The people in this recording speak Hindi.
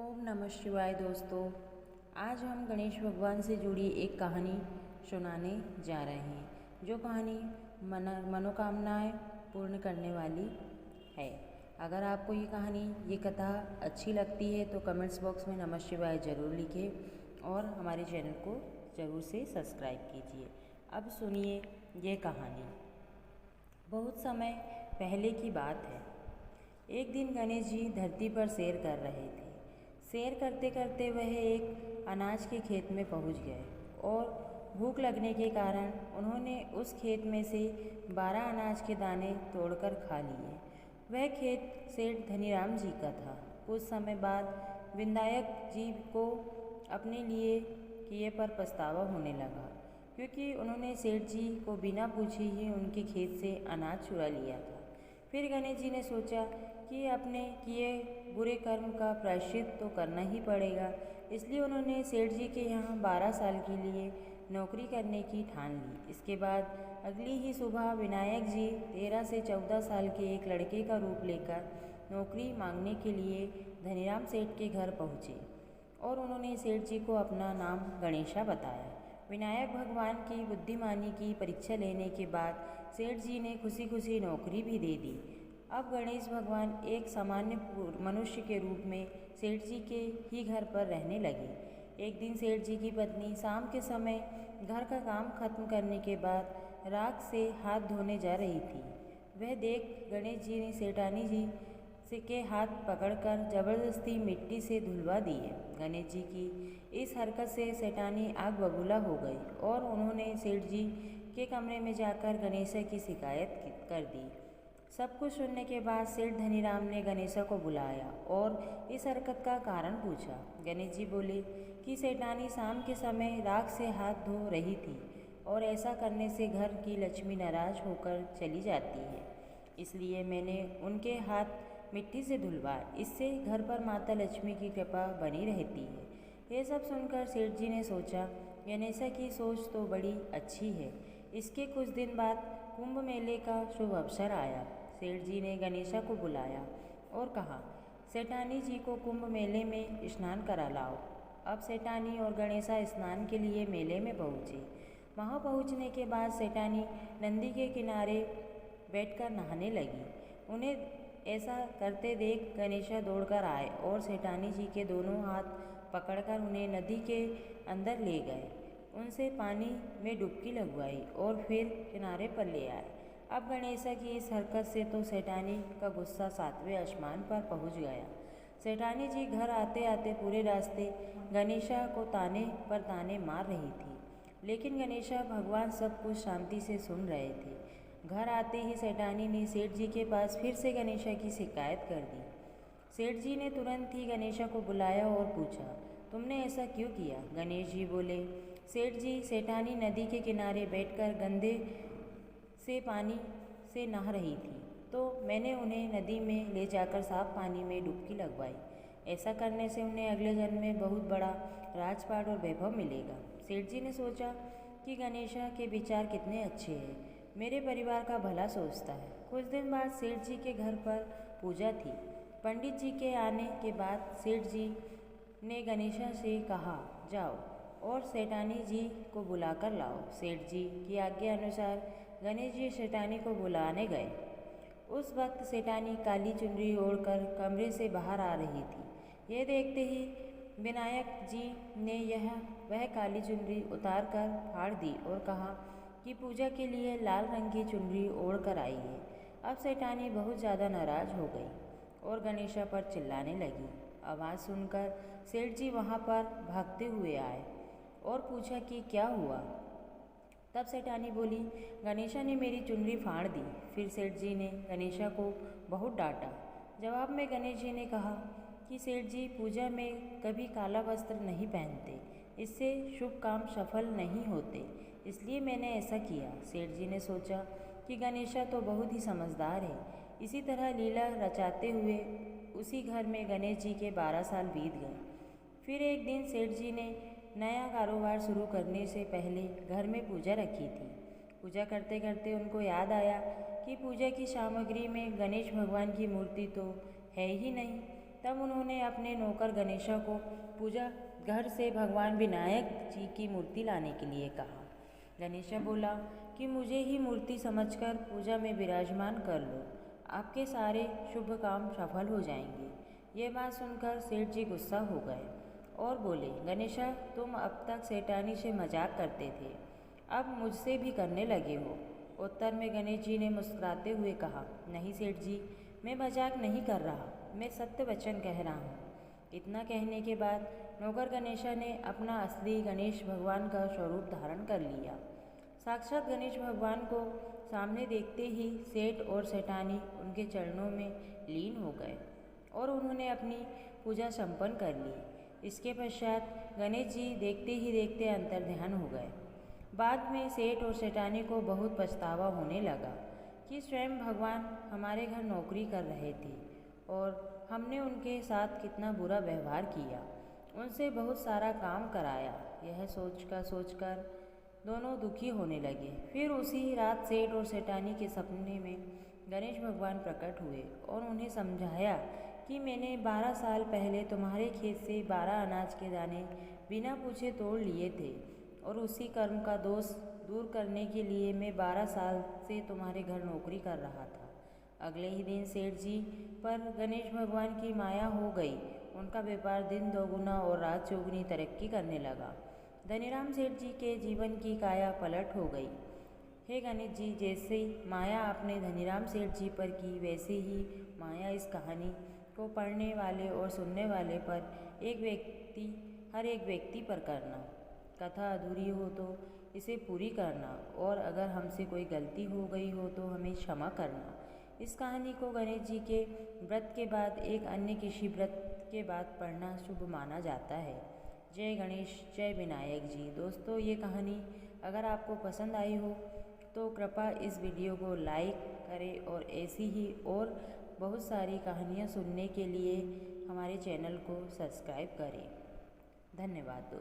ओम नमः शिवाय दोस्तों। आज हम गणेश भगवान से जुड़ी एक कहानी सुनाने जा रहे हैं, जो कहानी मनोकामनाएं पूर्ण करने वाली है। अगर आपको ये कहानी, ये कथा अच्छी लगती है तो कमेंट्स बॉक्स में नमः शिवाय ज़रूर लिखें और हमारे चैनल को ज़रूर से सब्सक्राइब कीजिए। अब सुनिए ये कहानी। बहुत समय पहले की बात है। एक दिन गणेश जी धरती पर सैर कर रहे थे। सैर करते करते वह एक अनाज के खेत में पहुंच गए और भूख लगने के कारण उन्होंने उस खेत में से 12 अनाज के दाने तोड़कर खा लिए। वह खेत सेठ धनीराम जी का था। कुछ समय बाद विनायक जी को अपने लिए किए पर पछतावा होने लगा, क्योंकि उन्होंने सेठ जी को बिना पूछे ही उनके खेत से अनाज चुरा लिया था। फिर गणेश जी ने सोचा कि अपने किए बुरे कर्म का प्रायश्चित तो करना ही पड़ेगा। इसलिए उन्होंने सेठ जी के यहाँ 12 साल के लिए नौकरी करने की ठान ली। इसके बाद अगली ही सुबह विनायक जी 13 से 14 साल के एक लड़के का रूप लेकर नौकरी मांगने के लिए धनीराम सेठ के घर पहुँचे और उन्होंने सेठ जी को अपना नाम गणेशा बताया। विनायक भगवान की बुद्धिमानी की परीक्षा लेने के बाद सेठ जी ने खुशी खुशी नौकरी भी दे दी। अब गणेश भगवान एक सामान्य मनुष्य के रूप में सेठ जी के ही घर पर रहने लगे। एक दिन सेठ जी की पत्नी शाम के समय घर का काम खत्म करने के बाद राख से हाथ धोने जा रही थी। वह देख गणेश जी ने सेठानी जी के हाथ पकड़कर जबरदस्ती मिट्टी से धुलवा दिए। गणेश जी की इस हरकत से सेठानी आग बबूला हो गई और उन्होंने सेठ जी के कमरे में जाकर गणेशा की शिकायत कर दी। सब कुछ सुनने के बाद सेठ धनीराम ने गणेशा को बुलाया और इस हरकत का कारण पूछा। गणेश जी बोले कि सेठानी शाम के समय राख से हाथ धो रही थी और ऐसा करने से घर की लक्ष्मी नाराज होकर चली जाती है, इसलिए मैंने उनके हाथ मिट्टी से धुलवाए। इससे घर पर माता लक्ष्मी की कृपा बनी रहती है। ये सब सुनकर सेठ जी ने सोचा, गणेशा की सोच तो बड़ी अच्छी है। इसके कुछ दिन बाद कुंभ मेले का शुभ अवसर आया। सेठ जी ने गणेशा को बुलाया और कहा, सेठानी जी को कुंभ मेले में स्नान करा लाओ। अब सेठानी और गणेशा स्नान के लिए मेले में पहुँचे। वहाँ पहुँचने के बाद सेठानी नदी के किनारे बैठकर नहाने लगी। उन्हें ऐसा करते देख गणेशा दौड़कर आए और सेठानी जी के दोनों हाथ पकड़कर उन्हें नदी के अंदर ले गए। उनसे पानी में डुबकी लगवाई और फिर किनारे पर ले आए। अब गणेशा की इस हरकत से तो सेठानी का गुस्सा 7वें आसमान पर पहुंच गया। सेठानी जी घर आते आते पूरे रास्ते गणेशा को ताने पर ताने मार रही थी, लेकिन गणेशा भगवान सब कुछ शांति से सुन रहे थे। घर आते ही सेठानी ने सेठ जी के पास फिर से गणेशा की शिकायत कर दी। सेठ जी ने तुरंत ही गणेशा को बुलाया और पूछा, तुमने ऐसा क्यों किया? गणेश जी बोले, सेठ जी, सेठानी नदी के किनारे बैठकर गंदे से पानी से नहा रही थी, तो मैंने उन्हें नदी में ले जाकर साफ पानी में डुबकी लगवाई। ऐसा करने से उन्हें अगले जन्म में बहुत बड़ा राजपाट और वैभव मिलेगा। सेठ जी ने सोचा कि गणेशा के विचार कितने अच्छे हैं, मेरे परिवार का भला सोचता है। कुछ दिन बाद सेठ जी के घर पर पूजा थी। पंडित जी के आने के बाद सेठ जी ने गणेशा से कहा, जाओ और सेठानी जी को बुलाकर लाओ। सेठ जी की आज्ञा अनुसार गणेश जी सेठानी को बुलाने गए। उस वक्त सेठानी काली चुनरी ओढ़कर कमरे से बाहर आ रही थी। यह देखते ही विनायक जी ने वह काली चुनरी उतार कर फाड़ दी और कहा कि पूजा के लिए लाल रंग की चुनरी ओढ़कर आई है। अब सेठानी बहुत ज़्यादा नाराज हो गई और गणेशा पर चिल्लाने लगी। आवाज़ सुनकर सेठ जी वहाँ पर भागते हुए आए और पूछा कि क्या हुआ। तब सेठानी बोली, गणेशा ने मेरी चुनरी फाड़ दी। फिर सेठ जी ने गणेशा को बहुत डांटा। जवाब में गणेश जी ने कहा कि सेठ जी पूजा में कभी काला वस्त्र नहीं पहनते, इससे शुभ काम सफल नहीं होते, इसलिए मैंने ऐसा किया। सेठ जी ने सोचा कि गणेशा तो बहुत ही समझदार है। इसी तरह लीला रचाते हुए उसी घर में गणेश जी के 12 साल बीत गए। फिर एक दिन सेठ जी ने नया कारोबार शुरू करने से पहले घर में पूजा रखी थी। पूजा करते करते उनको याद आया कि पूजा की सामग्री में गणेश भगवान की मूर्ति तो है ही नहीं। तब उन्होंने अपने नौकर गणेशा को पूजा घर से भगवान विनायक जी की मूर्ति लाने के लिए कहा। गणेशा बोला कि मुझे ही मूर्ति समझकर पूजा में विराजमान कर लो, आपके सारे शुभ काम सफल हो जाएंगे। ये बात सुनकर सेठ जी गुस्सा हो गए और बोले, गणेशा, तुम अब तक सेठानी से मजाक करते थे, अब मुझसे भी करने लगे हो। उत्तर में गणेश जी ने मुस्कुराते हुए कहा, नहीं सेठ जी, मैं मजाक नहीं कर रहा, मैं सत्य वचन कह रहा हूँ। इतना कहने के बाद नौकर गणेशा ने अपना असली गणेश भगवान का स्वरूप धारण कर लिया। साक्षात गणेश भगवान को सामने देखते ही सेठ और सेठानी उनके चरणों में लीन हो गए और उन्होंने अपनी पूजा संपन्न कर ली। इसके पश्चात गणेश जी देखते ही देखते अंतर्ध्यान हो गए। बाद में सेठ और सेठानी को बहुत पछतावा होने लगा कि स्वयं भगवान हमारे घर नौकरी कर रहे थे और हमने उनके साथ कितना बुरा व्यवहार किया, उनसे बहुत सारा काम कराया। यह सोचकर दोनों दुखी होने लगे। फिर उसी रात सेठ और सेठानी के सपने में गणेश भगवान प्रकट हुए और उन्हें समझाया कि मैंने 12 साल पहले तुम्हारे खेत से 12 अनाज के दाने बिना पूछे तोड़ लिए थे और उसी कर्म का दोष दूर करने के लिए मैं 12 साल से तुम्हारे घर नौकरी कर रहा था। अगले ही दिन सेठ जी पर गणेश भगवान की माया हो गई। उनका व्यापार दिन दोगुना और रात चौगुनी तरक्की करने लगा। धनीराम सेठ जी के जीवन की काया पलट हो गई। हे गणेश जी, जैसे माया आपने धनीराम सेठ जी पर की, वैसे ही माया इस कहानी को पढ़ने वाले और सुनने वाले पर हर एक व्यक्ति पर करना। कथा अधूरी हो तो इसे पूरी करना और अगर हमसे कोई गलती हो गई हो तो हमें क्षमा करना। इस कहानी को गणेश जी के व्रत के बाद एक अन्य किसी व्रत के बाद पढ़ना शुभ माना जाता है। जय गणेश, जय विनायक जी। दोस्तों, ये कहानी अगर आपको पसंद आई हो तो कृपया इस वीडियो को लाइक करें और ऐसी ही और बहुत सारी कहानियाँ सुनने के लिए हमारे चैनल को सब्सक्राइब करें। धन्यवाद दोस्तों।